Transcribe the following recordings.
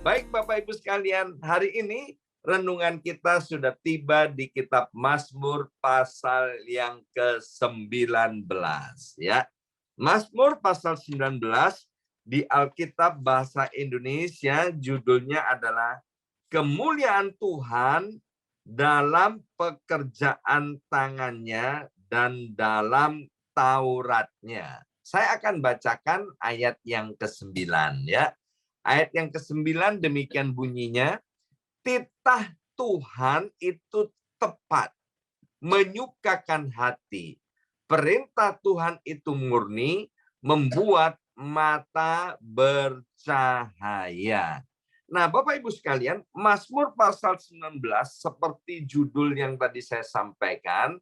Baik Bapak Ibu sekalian, hari ini renungan kita sudah tiba di kitab Mazmur pasal yang ke-19 ya. Mazmur pasal 19 di Alkitab bahasa Indonesia judulnya adalah Kemuliaan Tuhan dalam pekerjaan tangannya dan dalam Tauratnya. Saya akan bacakan ayat yang ke-9 ya. Ayat yang ke-9 demikian bunyinya, titah Tuhan itu tepat, menyukakan hati. Perintah Tuhan itu murni, membuat mata bercahaya. Nah, Bapak Ibu sekalian, Mazmur pasal 19 seperti judul yang tadi saya sampaikan,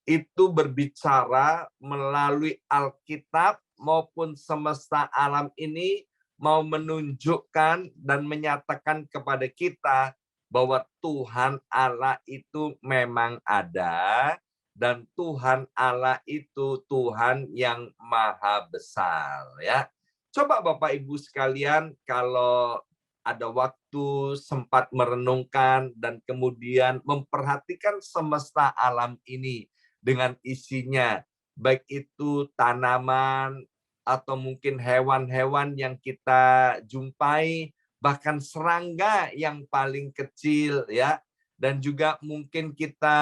itu berbicara melalui Alkitab maupun semesta alam ini mau menunjukkan dan menyatakan kepada kita bahwa Tuhan Allah itu memang ada dan Tuhan Allah itu Tuhan yang maha besar ya. Coba Bapak Ibu sekalian kalau ada waktu sempat merenungkan dan kemudian memperhatikan semesta alam ini dengan isinya, baik itu tanaman atau mungkin hewan-hewan yang kita jumpai, bahkan serangga yang paling kecil ya, dan juga mungkin kita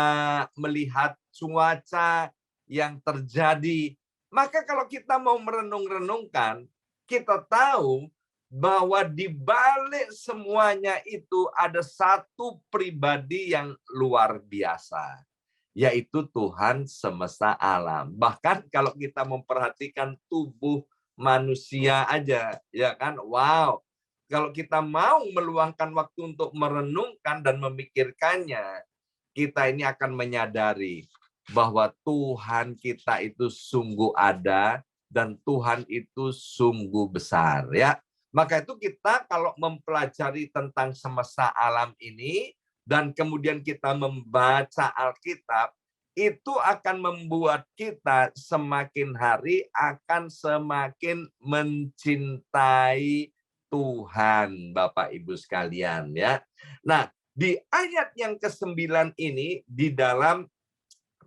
melihat cuaca yang terjadi. Maka kalau kita mau merenung-renungkan, kita tahu bahwa di balik semuanya itu ada satu pribadi yang luar biasa, yaitu Tuhan semesta alam. Bahkan kalau kita memperhatikan tubuh manusia aja, ya kan, wow. Kalau kita mau meluangkan waktu untuk merenungkan dan memikirkannya, kita ini akan menyadari bahwa Tuhan kita itu sungguh ada dan Tuhan itu sungguh besar, ya. Maka itu kita kalau mempelajari tentang semesta alam ini, dan kemudian kita membaca Alkitab, itu akan membuat kita semakin hari akan semakin mencintai Tuhan, Bapak Ibu sekalian ya. Nah, di ayat yang ke-9 ini di dalam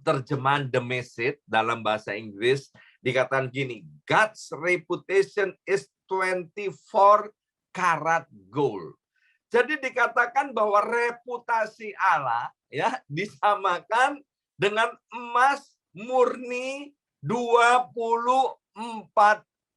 terjemahan The Message dalam bahasa Inggris dikatakan gini, God's reputation is 24 karat gold. Jadi dikatakan bahwa reputasi Allah ya disamakan dengan emas murni 24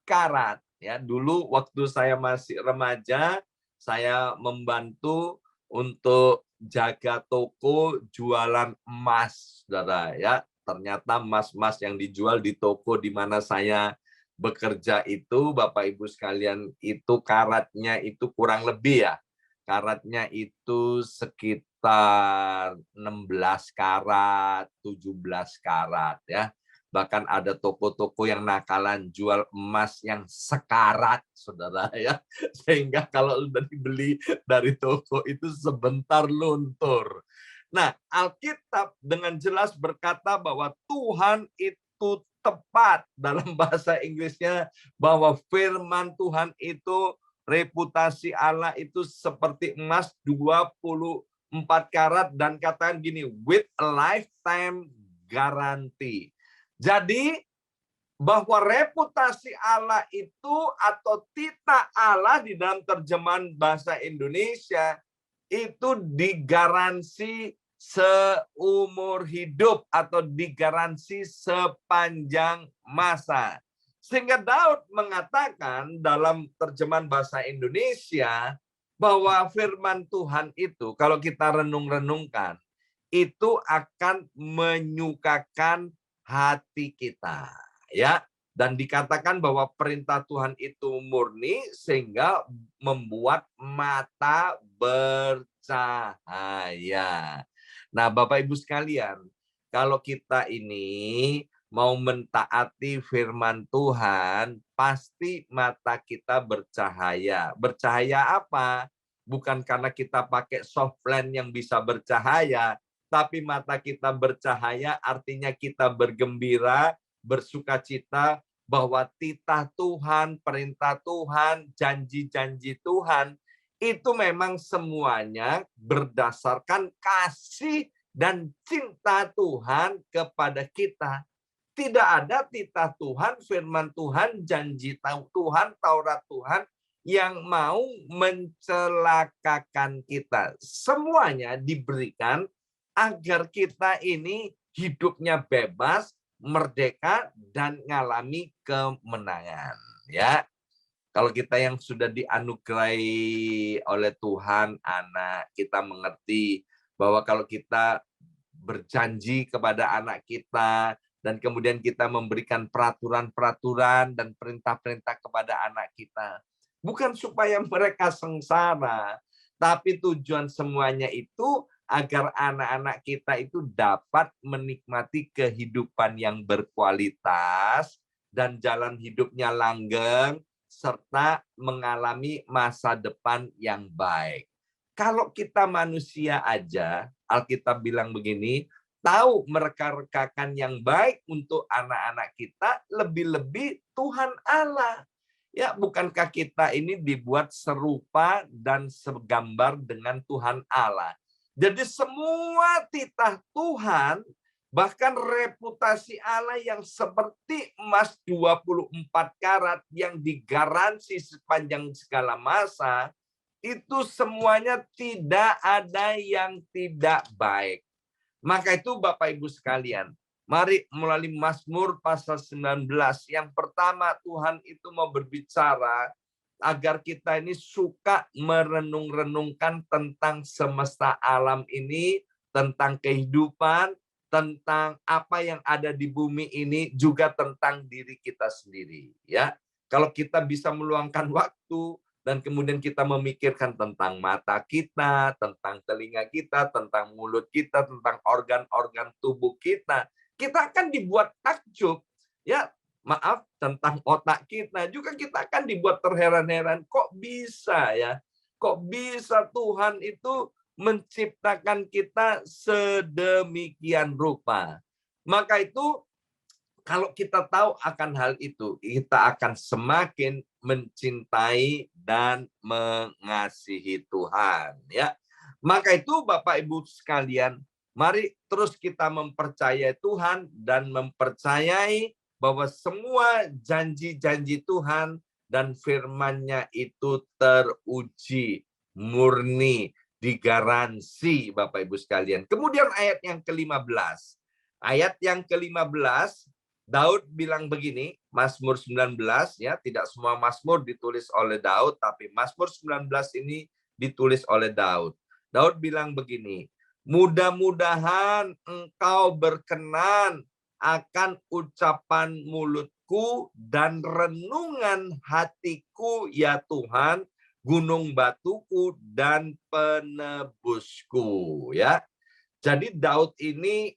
karat. Ya, dulu waktu saya masih remaja, saya membantu untuk jaga toko jualan emas, saudara ya. Ternyata emas-emas yang dijual di toko di mana saya bekerja itu, Bapak Ibu sekalian, itu karatnya itu kurang lebih ya. Karatnya itu sekitar 16 karat, 17 karat ya. Bahkan ada toko-toko yang nakalan jual emas yang sekarat, saudara ya. Sehingga kalau sudah dibeli dari toko itu sebentar luntur. Nah, Alkitab dengan jelas berkata bahwa Tuhan itu tepat, dalam bahasa Inggrisnya bahwa firman Tuhan itu, reputasi Allah itu seperti emas 24 karat, dan katakan gini, with a lifetime guarantee. Jadi bahwa reputasi Allah itu atau titah Allah di dalam terjemahan bahasa Indonesia itu digaransi seumur hidup atau digaransi sepanjang masa. Sehingga Daud mengatakan dalam terjemahan bahasa Indonesia bahwa firman Tuhan itu kalau kita renung-renungkan itu akan menyukakan hati kita, ya. Dan dikatakan bahwa perintah Tuhan itu murni sehingga membuat mata bercahaya. Nah, Bapak Ibu sekalian, kalau kita ini mau mentaati firman Tuhan, pasti mata kita bercahaya. Bercahaya apa? Bukan karena kita pakai softland yang bisa bercahaya, tapi mata kita bercahaya artinya kita bergembira, bersukacita bahwa titah Tuhan, perintah Tuhan, janji-janji Tuhan itu memang semuanya berdasarkan kasih dan cinta Tuhan kepada kita. Tidak ada titah Tuhan, firman Tuhan, janji Tuhan, Taurat Tuhan yang mau mencelakakan kita. Semuanya diberikan agar kita ini hidupnya bebas, merdeka, dan ngalami kemenangan. Ya, kalau kita yang sudah dianugerahi oleh Tuhan, anak, kita mengerti bahwa kalau kita berjanji kepada anak kita, dan kemudian kita memberikan peraturan-peraturan dan perintah-perintah kepada anak kita. Bukan supaya mereka sengsara, tapi tujuan semuanya itu agar anak-anak kita itu dapat menikmati kehidupan yang berkualitas dan jalan hidupnya langgeng, serta mengalami masa depan yang baik. Kalau kita manusia aja, Alkitab bilang begini, tahu mereka-rekakan yang baik untuk anak-anak kita, lebih-lebih Tuhan Allah. Ya, bukankah kita ini dibuat serupa dan segambar dengan Tuhan Allah? Jadi semua titah Tuhan, bahkan reputasi Allah yang seperti emas 24 karat yang digaransi sepanjang segala masa, itu semuanya tidak ada yang tidak baik. Maka itu Bapak Ibu sekalian, mari melalui Mazmur pasal 19, yang pertama Tuhan itu mau berbicara agar kita ini suka merenung-renungkan tentang semesta alam ini, tentang kehidupan, tentang apa yang ada di bumi ini, juga tentang diri kita sendiri. Ya, kalau kita bisa meluangkan waktu, dan kemudian kita memikirkan tentang mata kita, tentang telinga kita, tentang mulut kita, tentang organ-organ tubuh kita, kita akan dibuat takjub. Ya, maaf, tentang otak kita juga kita akan dibuat terheran-heran. Kok bisa ya? Kok bisa Tuhan itu menciptakan kita sedemikian rupa? Maka itu kalau kita tahu akan hal itu, kita akan semakin mencintai dan mengasihi Tuhan. Ya, maka itu Bapak Ibu sekalian, mari terus kita mempercayai Tuhan dan mempercayai bahwa semua janji-janji Tuhan dan firman-Nya itu teruji, murni, digaransi Bapak Ibu sekalian. Kemudian ayat yang ke-15. Ayat yang ke-15, Daud bilang begini, Mazmur 19, ya, tidak semua Mazmur ditulis oleh Daud, tapi Mazmur 19 ini ditulis oleh Daud. Daud bilang begini, mudah-mudahan engkau berkenan akan ucapan mulutku dan renungan hatiku, ya Tuhan, gunung batuku dan penebusku. Ya, jadi Daud ini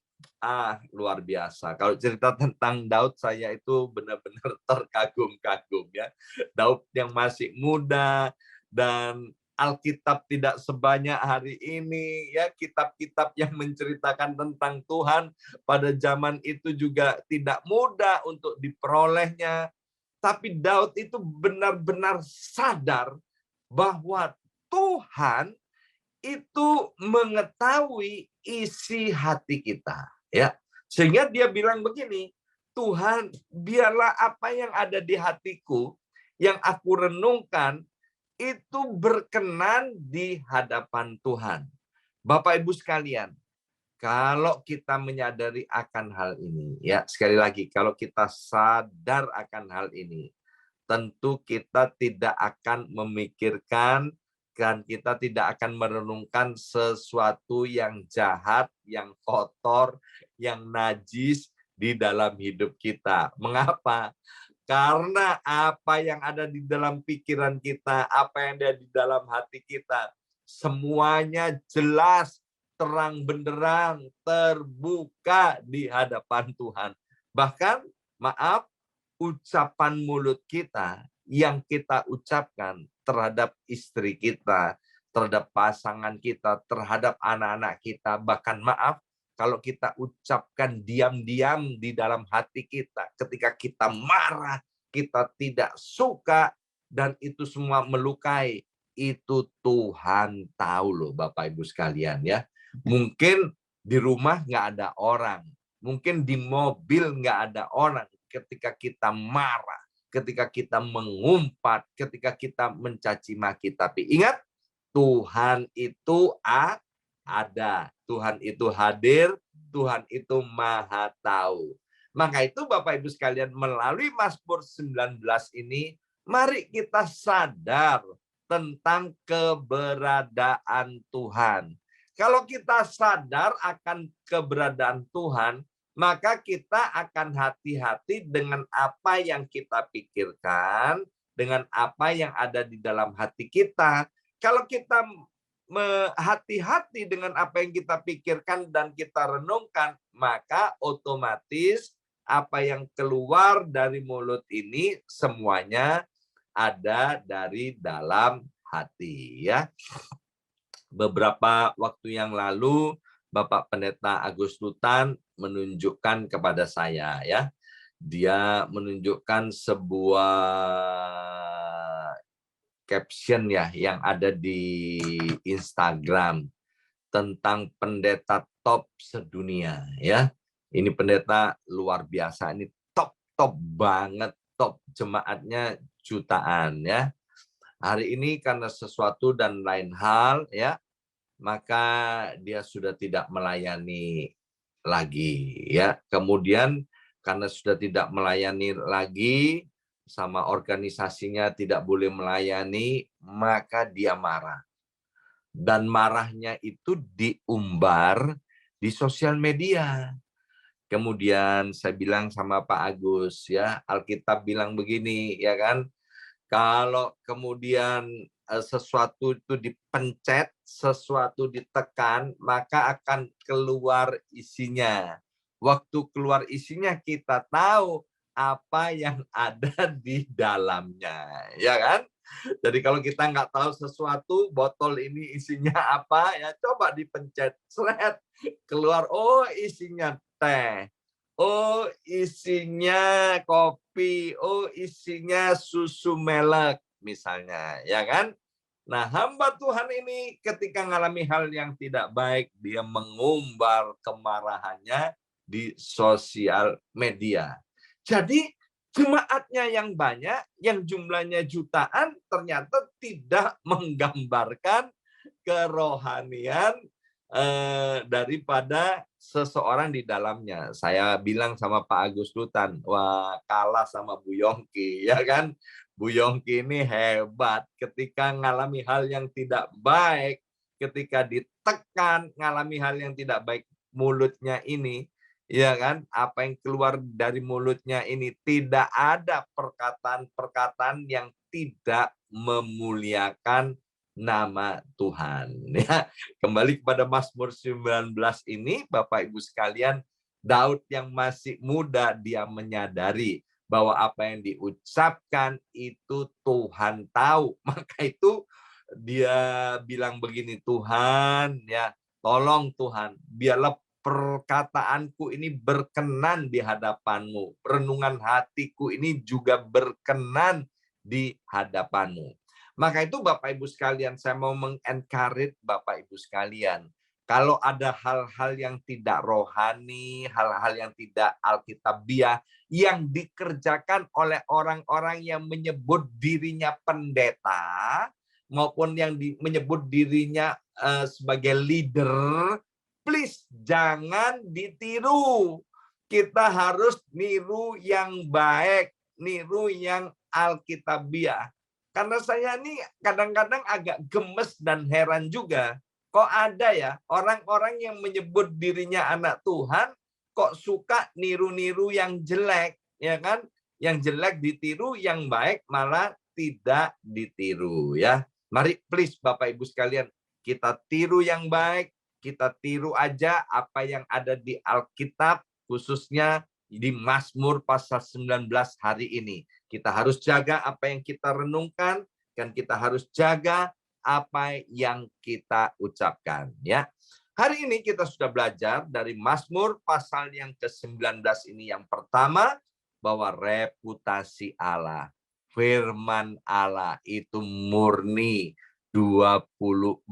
luar biasa. Kalau cerita tentang Daud, saya itu benar-benar terkagum-kagum ya. Daud yang masih muda, dan Alkitab tidak sebanyak hari ini ya, kitab-kitab yang menceritakan tentang Tuhan pada zaman itu juga tidak mudah untuk diperolehnya. Tapi Daud itu benar-benar sadar bahwa Tuhan itu mengetahui isi hati kita, ya. Sehingga dia bilang begini, Tuhan, biarlah apa yang ada di hatiku, yang aku renungkan, itu berkenan di hadapan Tuhan. Bapak Ibu sekalian, kalau kita menyadari akan hal ini, ya, sekali lagi, kalau kita sadar akan hal ini, tentu kita tidak akan memikirkan dan kita tidak akan merenungkan sesuatu yang jahat, yang kotor, yang najis di dalam hidup kita. Mengapa? Karena apa yang ada di dalam pikiran kita, apa yang ada di dalam hati kita, semuanya jelas, terang benderang, terbuka di hadapan Tuhan. Bahkan, maaf, ucapan mulut kita yang kita ucapkan terhadap istri kita, terhadap pasangan kita, terhadap anak-anak kita, bahkan maaf, kalau kita ucapkan diam-diam di dalam hati kita, ketika kita marah, kita tidak suka, dan itu semua melukai, itu Tuhan tahu loh Bapak Ibu sekalian ya. Mungkin di rumah nggak ada orang, mungkin di mobil nggak ada orang ketika kita marah, ketika kita mengumpat, ketika kita mencaci maki. Tapi ingat, Tuhan itu ada, Tuhan itu hadir, Tuhan itu maha tahu. Maka itu Bapak Ibu sekalian, melalui Mazmur 19 ini, mari kita sadar tentang keberadaan Tuhan. Kalau kita sadar akan keberadaan Tuhan, maka kita akan hati-hati dengan apa yang kita pikirkan, dengan apa yang ada di dalam hati kita. Kalau kita hati-hati dengan apa yang kita pikirkan dan kita renungkan, maka otomatis apa yang keluar dari mulut ini semuanya ada dari dalam hati, ya. Beberapa waktu yang lalu Bapak Pendeta Agus Lutan menunjukkan kepada saya, ya. Dia menunjukkan sebuah caption ya yang ada di Instagram tentang pendeta top sedunia, ya. Ini pendeta luar biasa, ini top banget, top, jemaatnya jutaan, ya. Hari ini karena sesuatu dan lain hal, ya, maka dia sudah tidak melayani lagi, ya. Kemudian karena sudah tidak melayani lagi, sama organisasinya tidak boleh melayani, maka dia marah. Dan marahnya itu diumbar di sosial media. Kemudian saya bilang sama Pak Agus, ya, Alkitab bilang begini, ya kan, kalau kemudian sesuatu itu dipencet, sesuatu ditekan, maka akan keluar isinya. Waktu keluar isinya kita tahu apa yang ada di dalamnya, ya kan? Jadi kalau kita nggak tahu sesuatu, botol ini isinya apa, ya coba dipencet, seret, keluar, oh isinya teh, oh isinya kopi, oh isinya susu melek, misalnya, ya kan? Nah, hamba Tuhan ini ketika mengalami hal yang tidak baik, dia mengumbar kemarahannya di sosial media. Jadi jemaatnya yang banyak, yang jumlahnya jutaan, ternyata tidak menggambarkan kerohanian daripada seseorang di dalamnya. Saya bilang sama Pak Agus Lutan, wah kalah sama Bu Yongki, ya kan? Bu Yongki ini hebat ketika mengalami hal yang tidak baik, ketika ditekan, mengalami hal yang tidak baik mulutnya ini, ya kan, apa yang keluar dari mulutnya ini tidak ada perkataan-perkataan yang tidak memuliakan nama Tuhan, ya. Kembali kepada Mazmur 19 ini, Bapak Ibu sekalian, Daud yang masih muda, dia menyadari bahwa apa yang diucapkan itu Tuhan tahu. Maka itu dia bilang begini, Tuhan, ya, tolong Tuhan, biarlah perkataanku ini berkenan di hadapanmu. Renungan hatiku ini juga berkenan di hadapanmu. Maka itu Bapak Ibu sekalian, saya mau mengencourage Bapak Ibu sekalian. Kalau ada hal-hal yang tidak rohani, hal-hal yang tidak alkitabiah, yang dikerjakan oleh orang-orang yang menyebut dirinya pendeta, maupun yang menyebut dirinya sebagai leader, please jangan ditiru. Kita harus niru yang baik, niru yang alkitabiah. Karena saya ini kadang-kadang agak gemes dan heran juga. Kok ada ya orang-orang yang menyebut dirinya anak Tuhan, kok suka niru-niru yang jelek, ya kan? Yang jelek ditiru, yang baik malah tidak ditiru, ya. Mari please Bapak Ibu sekalian, kita tiru yang baik, kita tiru aja apa yang ada di Alkitab, khususnya di Mazmur pasal 19 hari ini. Kita harus jaga apa yang kita renungkan, dan kita harus jaga apa yang kita ucapkan, ya. Hari ini kita sudah belajar dari Mazmur pasal yang ke-19 ini, yang pertama, bahwa reputasi Allah, firman Allah itu murni, 24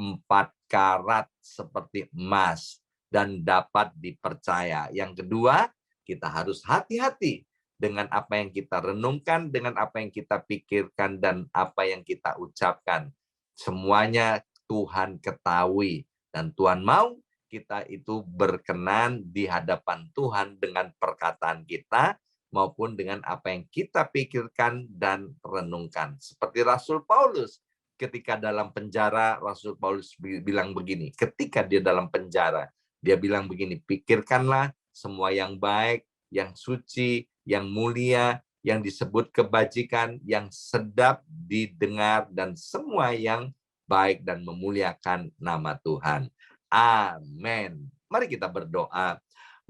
karat seperti emas dan dapat dipercaya. Yang kedua, kita harus hati-hati dengan apa yang kita renungkan, dengan apa yang kita pikirkan, dan apa yang kita ucapkan. Semuanya Tuhan ketahui, dan Tuhan mau kita itu berkenan di hadapan Tuhan dengan perkataan kita, maupun dengan apa yang kita pikirkan dan renungkan. Seperti Rasul Paulus, ketika dalam penjara, Rasul Paulus bilang begini, ketika dia dalam penjara, dia bilang begini, pikirkanlah semua yang baik, yang suci, yang mulia, yang disebut kebajikan, yang sedap didengar, dan semua yang baik dan memuliakan nama Tuhan. Amin. Mari kita berdoa.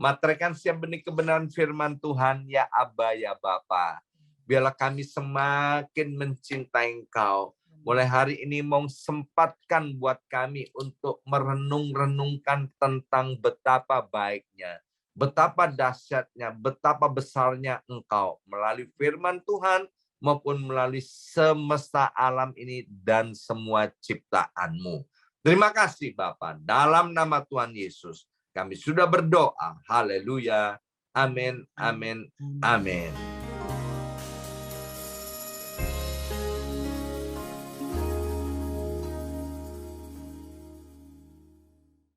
Materaikan siap benih kebenaran firman Tuhan, ya Aba, ya Bapa. Biarlah kami semakin mencintai Engkau. Mulai hari ini mau sempatkan buat kami untuk merenung-renungkan tentang betapa baiknya, betapa dahsyatnya, betapa besarnya Engkau melalui firman Tuhan maupun melalui semesta alam ini dan semua ciptaan-Mu. Terima kasih Bapa. Dalam nama Tuhan Yesus kami sudah berdoa. Haleluya. Amin, amin, amin.